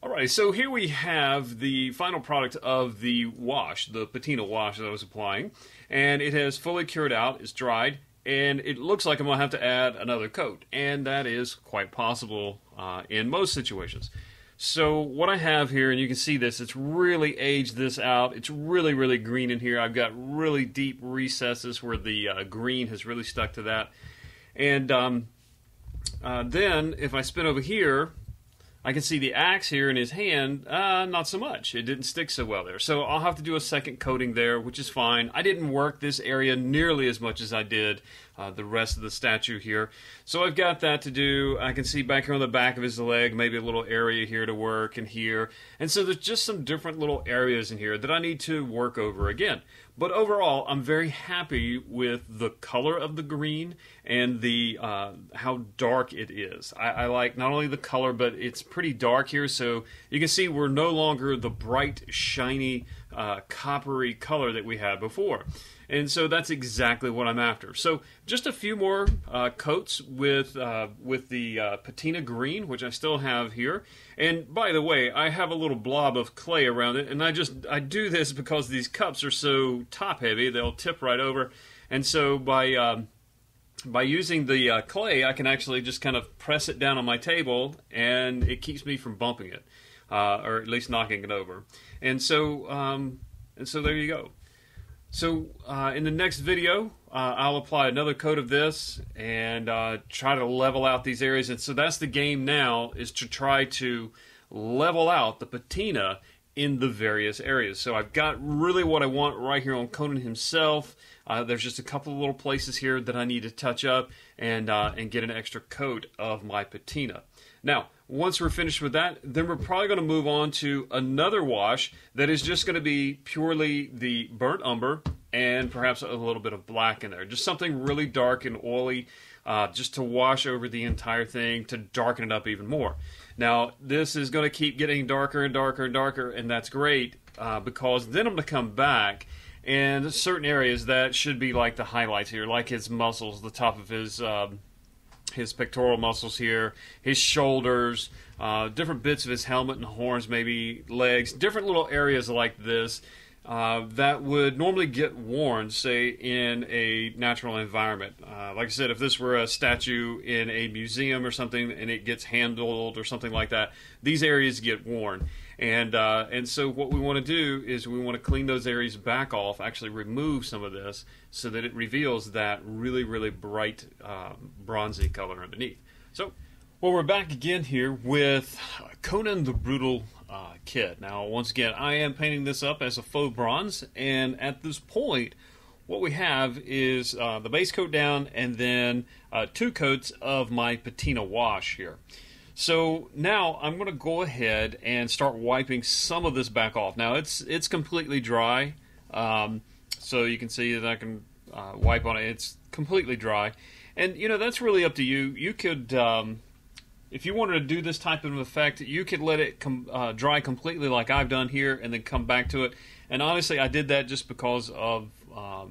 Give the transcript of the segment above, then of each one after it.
Alright, so here we have the final product of the wash, the patina wash that I was applying, and it has fully cured out, it's dried, and it looks like I'm going to have to add another coat, and that is quite possible in most situations. So what I have here, and you can see this, it's really aged this out, it's really, really green in here. I've got really deep recesses where the green has really stuck to that. And then, if I spin over here, I can see the axe here in his hand, not so much. It didn't stick so well there. So I'll have to do a second coating there, which is fine. I didn't work this area nearly as much as I did the rest of the statue here. So I've got that to do. I can see back here on the back of his leg, maybe a little area here to work and here. And so there's just some different little areas in here that I need to work over again. But overall, I'm very happy with the color of the green and the how dark it is. I like not only the color, but it's pretty dark here, so you can see we're no longer the bright, shiny, coppery color that we had before. And so that's exactly what I'm after. So just a few more coats with the patina green, which I still have here. And by the way, I have a little blob of clay around it, and I do this because these cups are so top heavy, they'll tip right over. And so by using the clay, I can actually just kind of press it down on my table, and it keeps me from bumping it, or at least knocking it over. And so there you go. So in the next video, I'll apply another coat of this and try to level out these areas. And so that's the game now, is to try to level out the patina in the various areas. So I've got really what I want right here on Conan himself. There's just a couple of little places here that I need to touch up and get an extra coat of my patina. Now, once we're finished with that, then we're probably going to move on to another wash that is just going to be purely the burnt umber and perhaps a little bit of black in there. Just something really dark and oily, just to wash over the entire thing to darken it up even more. Now, this is going to keep getting darker and darker and darker, and that's great because then I'm going to come back and certain areas that should be like the highlights here, like his muscles, the top of his pectoral muscles here, his shoulders, different bits of his helmet and horns, maybe legs, different little areas like this that would normally get worn, say, in a natural environment. Like I said, if this were a statue in a museum or something and it gets handled or something like that, these areas get worn. And so what we want to do is we want to clean those areas back off, actually remove some of this so that it reveals that really, really bright bronzy color underneath. So, well, we're back again here with Conan the Brutal kit. Now, once again, I am painting this up as a faux bronze, and at this point, what we have is the base coat down and then 2 coats of my patina wash here. So now I'm going to go ahead and start wiping some of this back off. Now it's completely dry, so you can see that I can wipe on it. It's completely dry, and you know that's really up to you. You could, if you wanted to do this type of effect, you could let it dry completely like I've done here, and then come back to it. And honestly, I did that just because of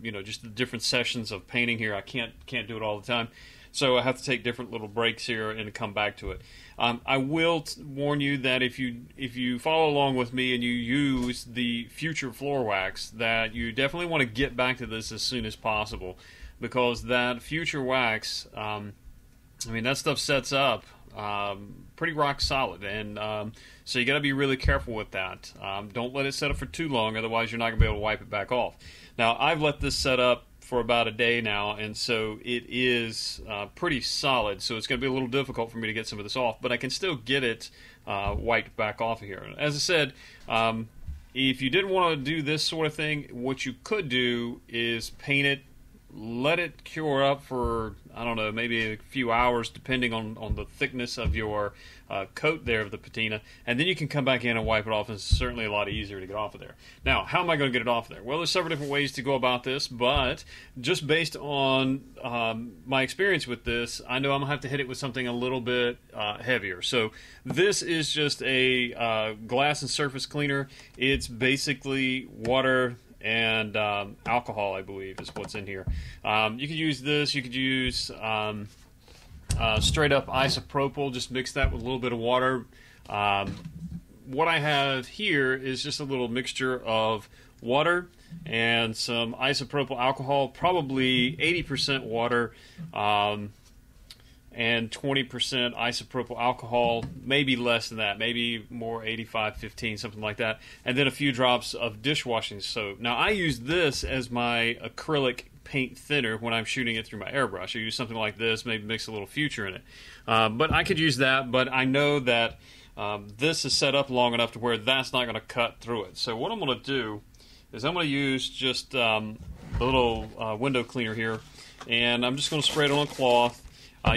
you know, just the different sessions of painting here. I can't do it all the time. So I have to take different little breaks here and come back to it. I will warn you that if you follow along with me and you use the future floor wax, that you definitely want to get back to this as soon as possible, because that future wax, I mean, that stuff sets up pretty rock solid, and so you got to be really careful with that. Don't let it set up for too long, otherwise you're not going to be able to wipe it back off. Now, I've let this set up for about a day now, and so it is pretty solid, so it's going to be a little difficult for me to get some of this off, but I can still get it wiped back off of here. As I said, if you didn't want to do this sort of thing, what you could do is paint it, let it cure up for, I don't know, maybe a few hours, depending on the thickness of your coat there of the patina, and then you can come back in and wipe it off, and it's certainly a lot easier to get off of there. Now, how am I going to get it off there? Well, there's several different ways to go about this, but just based on my experience with this, I know I'm going to have to hit it with something a little bit heavier. So this is just a glass and surface cleaner. It's basically water and alcohol, I believe, is what's in here. You could use this. You could use straight up isopropyl. Just mix that with a little bit of water. what I have here is just a little mixture of water and some isopropyl alcohol, probably 80% water, and 20% isopropyl alcohol, maybe less than that, maybe more 85-15, something like that, and then a few drops of dishwashing soap. Now, I use this as my acrylic paint thinner when I'm shooting it through my airbrush. I use something like this, maybe mix a little Future in it. But I could use that, but I know that this is set up long enough to where that's not going to cut through it. So what I'm going to do is I'm going to use just a little window cleaner here, and I'm just going to spray it on a cloth.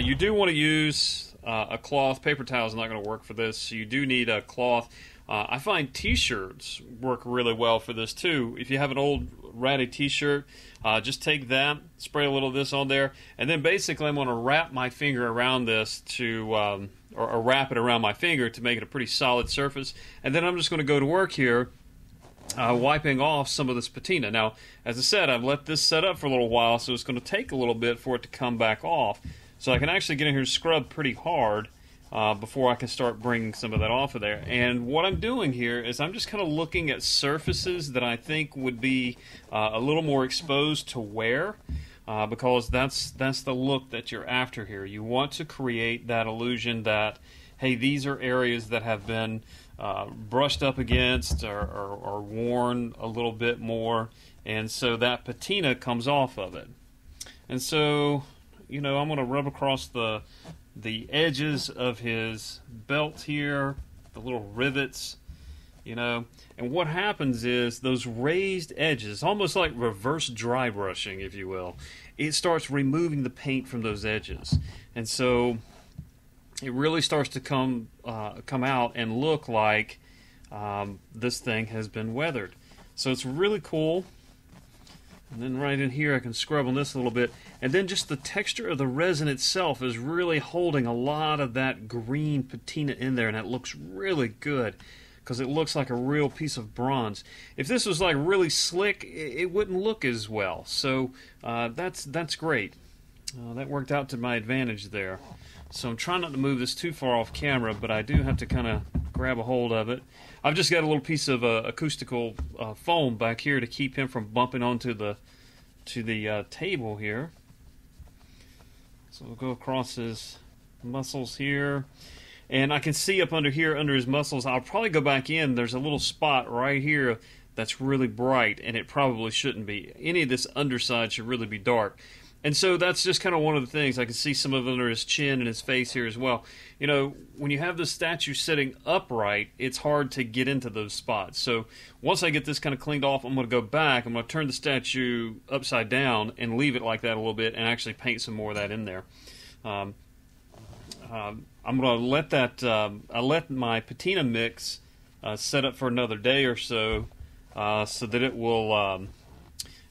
You do want to use a cloth. Paper towel is not going to work for this, so you do need a cloth. I find t-shirts work really well for this too. If you have an old ratty t-shirt, just take that, spray a little of this on there, and then basically I'm going to wrap my finger around this to, or wrap it around my finger to make it a pretty solid surface, and then I'm just going to go to work here wiping off some of this patina. Now, as I said, I've let this set up for a little while, so it's going to take a little bit for it to come back off. So I can actually get in here and scrub pretty hard before I can start bringing some of that off of there. And what I'm doing here is I'm just kind of looking at surfaces that I think would be a little more exposed to wear, because that's the look that you're after here. You want to create that illusion that, hey, these are areas that have been brushed up against or worn a little bit more, and so that patina comes off of it. And so, you know, I'm going to rub across the edges of his belt here, the little rivets, you know, and what happens is those raised edges, almost like reverse dry brushing, if you will, it starts removing the paint from those edges, and so it really starts to come out and look like this thing has been weathered. So it's really cool. And then right in here I can scrub on this a little bit, and then just the texture of the resin itself is really holding a lot of that green patina in there, and it looks really good because it looks like a real piece of bronze. If this was like really slick, it wouldn't look as well. So that's great. That worked out to my advantage there. So I'm trying not to move this too far off camera, but I do have to kind of grab a hold of it. I've just got a little piece of acoustical foam back here to keep him from bumping onto the table here. So we'll go across his muscles here, and I can see up under here, under his muscles. I'll probably go back in. There's a little spot right here that's really bright, and it probably shouldn't be. Any of this underside should really be dark. And so that's just kind of one of the things. I can see some of it under his chin and his face here as well. You know, when you have the statue sitting upright, it's hard to get into those spots. So once I get this kind of cleaned off, I'm going to go back. I'm going to turn the statue upside down and leave it like that a little bit and actually paint some more of that in there. I'm going to let that, I let my patina mix set up for another day or so that it will...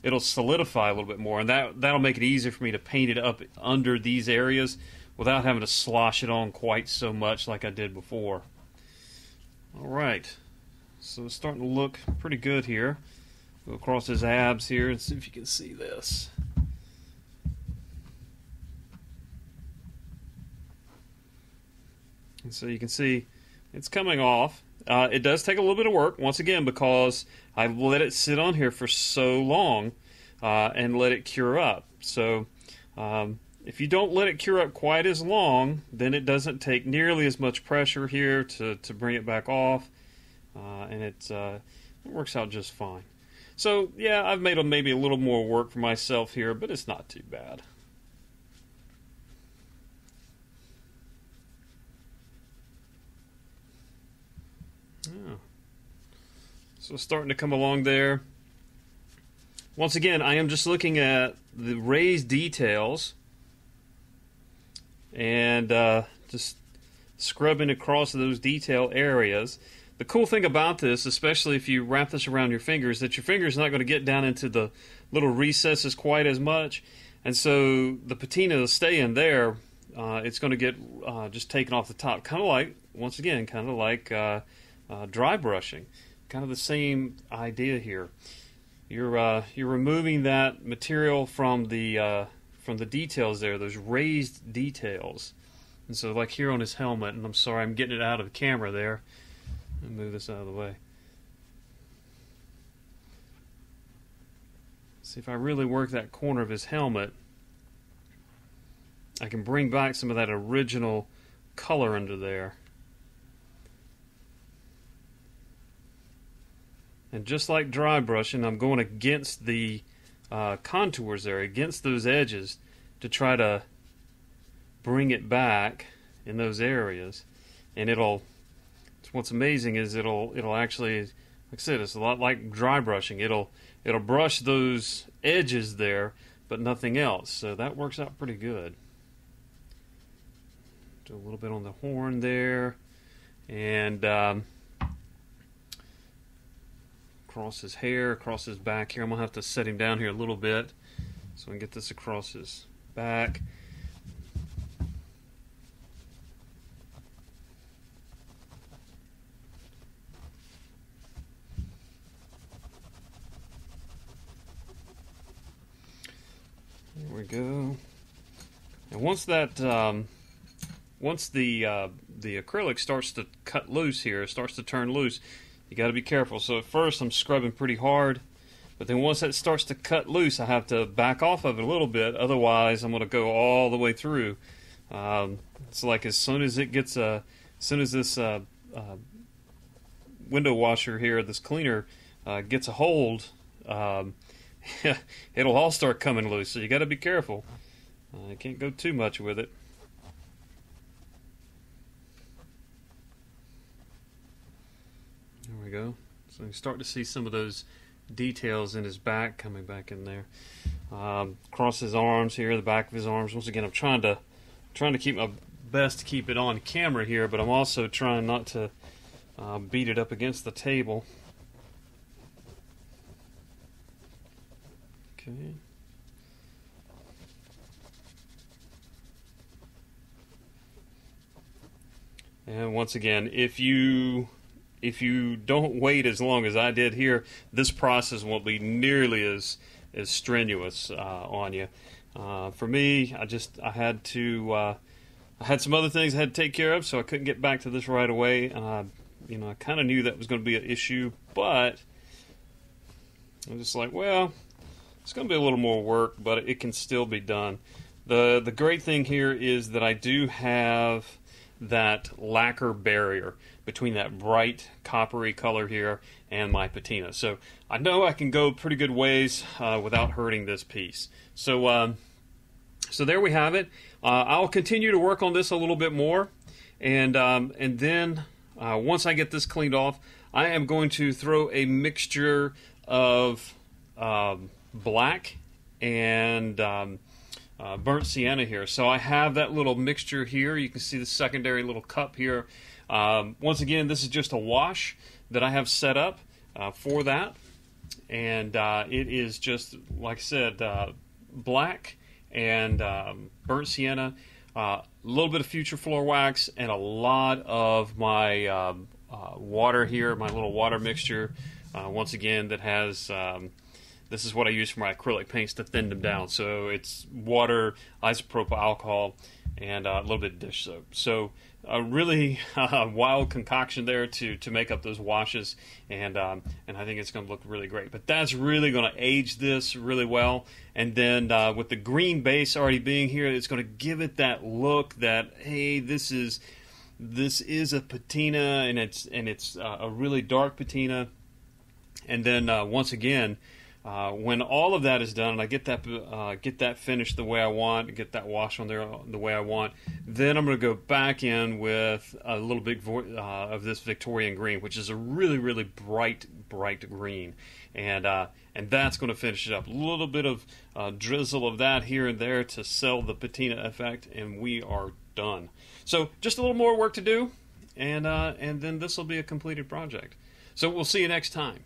it'll solidify a little bit more, and that'll make it easier for me to paint it up under these areas without having to slosh it on quite so much like I did before. Alright, so it's starting to look pretty good here. Go across his abs here and see if you can see this. And so you can see it's coming off. It does take a little bit of work, once again, because I let it sit on here for so long and let it cure up. So if you don't let it cure up quite as long, then it doesn't take nearly as much pressure here to bring it back off, and it works out just fine. So yeah, I've made maybe a little more work for myself here, but it's not too bad. Yeah. So starting to come along there. Once again, I am just looking at the raised details and just scrubbing across those detail areas. The cool thing about this, especially if you wrap this around your finger, is that your finger is not going to get down into the little recesses quite as much, and so the patina will stay in there. It's going to get just taken off the top, kind of like, once again, kind of like dry brushing. Kind of the same idea here. You're removing that material from the details there, those raised details. And so, like here on his helmet, and I'm sorry, I'm getting it out of the camera there. Let me move this out of the way. See, if I really work that corner of his helmet, I can bring back some of that original color under there. And just like dry brushing, I'm going against the contours there, against those edges, to try to bring it back in those areas. And what's amazing is it'll actually, like I said, it's a lot like dry brushing. It'll brush those edges there, but nothing else. So that works out pretty good. Do a little bit on the horn there, and across his hair, across his back here. I'm going to have to set him down here a little bit so I can get this across his back. There we go. And once that, once the acrylic starts to cut loose here, starts to turn loose, you got to be careful. So at first I'm scrubbing pretty hard, but then once that starts to cut loose, I have to back off of it a little bit. Otherwise, I'm going to go all the way through. It's like as soon as this window washer here, this cleaner, gets a hold, it'll all start coming loose. So you got to be careful. You can't go too much with it. There we go. So you start to see some of those details in his back coming back in there. Across his arms here, the back of his arms. Once again, I'm trying to keep my best to keep it on camera here, but I'm also trying not to beat it up against the table. Okay. And once again, if you don't wait as long as I did here, this process won't be nearly as strenuous on you. For me, I had some other things I had to take care of, so I couldn't get back to this right away. I kind of knew that was going to be an issue, but I'm just like, well, it's going to be a little more work, but it can still be done. The great thing here is that I do have that lacquer barrier between that bright coppery color here and my patina. So I know I can go pretty good ways without hurting this piece. So there we have it. I'll continue to work on this a little bit more, and then once I get this cleaned off, I am going to throw a mixture of black and burnt sienna here. So I have that little mixture here. You can see the secondary little cup here. Once again, this is just a wash that I have set up for that, and it is just, like I said, black and burnt sienna, a little bit of future floor wax, and a lot of my water here, my little water mixture. Once again, that has this is what I use for my acrylic paints to thin them down. So it's water, isopropyl alcohol, and a little bit of dish soap. So a really wild concoction there to make up those washes, and I think it's going to look really great. But that's really going to age this really well. And then with the green base already being here, it's going to give it that look that, hey, this is a patina, and it's a really dark patina. And then once again, when all of that is done, and I get that finished the way I want, get that wash on there the way I want, then I'm going to go back in with a little bit of this Victorian green, which is a really, really bright green, and that's going to finish it up. A little bit of drizzle of that here and there to sell the patina effect, and we are done. So just a little more work to do, and then this will be a completed project. So we'll see you next time.